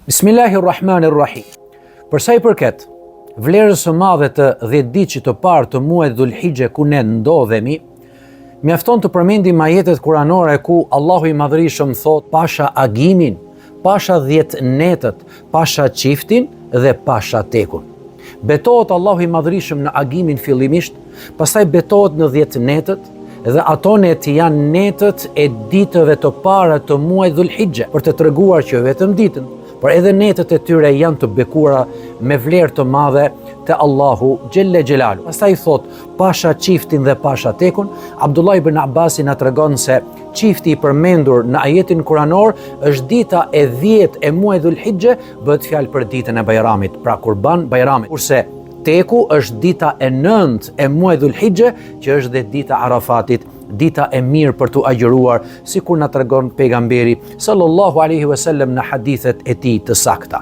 Bismillahirrahmanirrahim. Për sa I përket vlerës së madhe të 10 ditëve të parë të muajit Dhulhijhe ku ne ndodhemi, mjafton të përmendim ajetet kuranore ku Allahu I Madhërisëm thot: pasha agimin, pasha 10 netët, pasha çiftin dhe pasha tekun. Betohet Allahu I Madhërisëm në agimin fillimisht, pastaj betohet në 10 netët, dhe ato net janë netët e ditëve të para të muajit Dhulhijhe, për të treguar që vetëm ditën, por edhe netët e tyre janë të bekuara me vlerë të madhe te Allahu Gjelle Gjelalu. Pastaj thot pasha çiftin dhe pasha tekun. Abdullah ibn Abbasi na tregon se çifti I përmendur në ajetin kuranor është dita e 10 e muajit Dhulhijhe, bëhet fjalë për ditën e Bajramit, pra Kurban Bajramit. Kurse teku është dita e 9 e muajit Dhulhijhe, që është dhe dita Arafatit, dita e mirë për të agjëruar, sikur na tregon pejgamberi sallallahu alaihi wasallam në hadithet e tij të sakta.